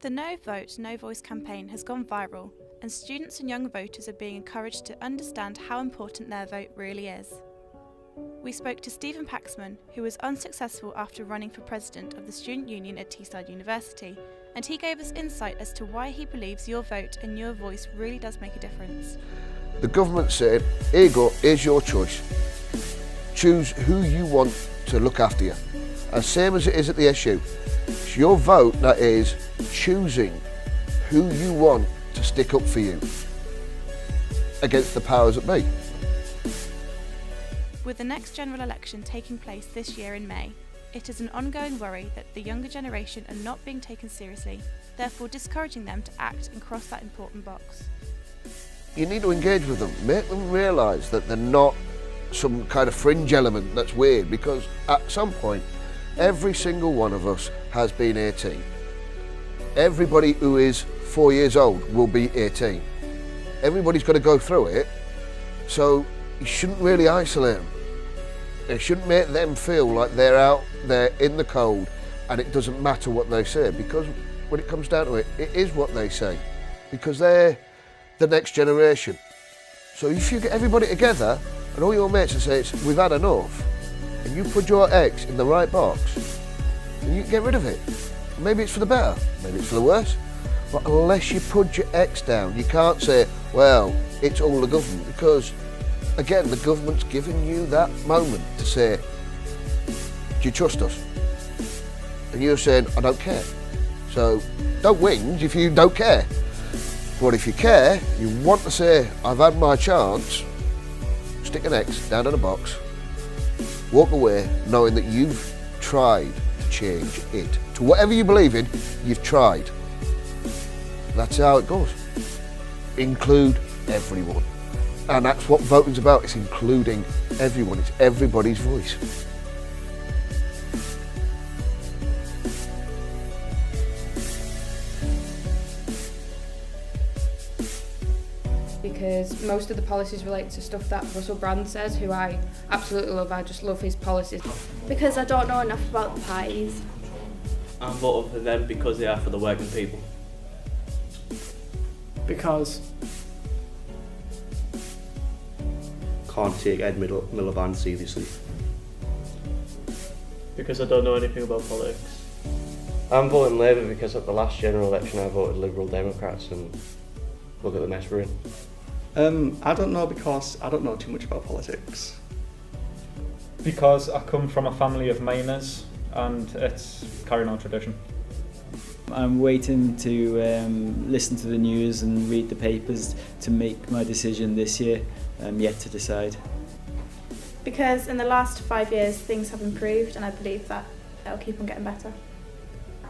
The No Vote, No Voice campaign has gone viral, and students and young voters are being encouraged to understand how important their vote really is. We spoke to Stephen Paxman, who was unsuccessful after running for president of the Student Union at Teesside University, and he gave us insight as to why he believes your vote and your voice really does make a difference. The government said, here you go, here's your choice. Choose who you want to look after you. As same as it is at the SU. It's your vote that is choosing who you want to stick up for you against the powers that be. With the next general election taking place this year in May, it is an ongoing worry that the younger generation are not being taken seriously, therefore discouraging them to act and cross that important box. You need to engage with them, make them realise that they're not some kind of fringe element that's weird, because at some point every single one of us has been 18. Everybody who is 4 years old will be 18. Everybody's got to go through it, so you shouldn't really isolate them. It shouldn't make them feel like they're out there in the cold and it doesn't matter what they say, because when it comes down to it, it is what they say, because they're the next generation. So if you get everybody together and all your mates and say, we've had enough, and you put your eggs in the right box, then you can get rid of it. Maybe it's for the better, maybe it's for the worse, but unless you put your eggs down, you can't say, well, it's all the government, because again, the government's giving you that moment to say, do you trust us? And you're saying, I don't care. So don't whinge if you don't care. But if you care, you want to say, I've had my chance, stick an X down in a box, walk away knowing that you've tried to change it. To whatever you believe in, you've tried. That's how it goes. Include everyone. And that's what voting's about, it's including everyone, it's everybody's voice. Because most of the policies relate to stuff that Russell Brand says, who I absolutely love. I just love his policies. Because I don't know enough about the parties. I'm voting for them because they are for the working people. Because can't take Ed Miliband seriously. Because I don't know anything about politics. I'm voting Labour because at the last general election I voted Liberal Democrats, and look at the mess we're in. I don't know, because I don't know too much about politics. Because I come from a family of miners and it's carrying on tradition. I'm waiting to listen to the news and read the papers to make my decision this year. I'm yet to decide. Because in the last 5 years things have improved, and I believe that it'll keep on getting better.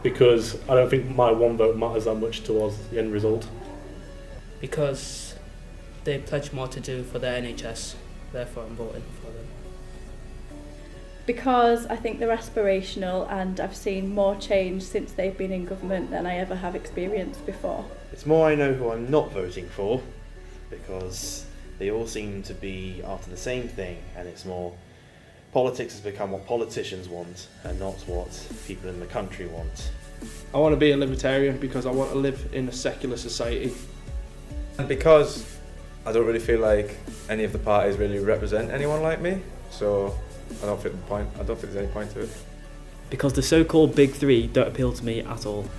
Because I don't think my one vote matters that much towards the end result. Because they pledge more to do for the NHS, therefore I'm voting for them. Because I think they're aspirational, and I've seen more change since they've been in government than I ever have experienced before. It's more I know who I'm not voting for, because they all seem to be after the same thing, and it's more politics has become what politicians want and not what people in the country want. I want to be a libertarian because I want to live in a secular society. And because I don't really feel like any of the parties really represent anyone like me, so I don't think there's any point to it. Because the so-called big three don't appeal to me at all.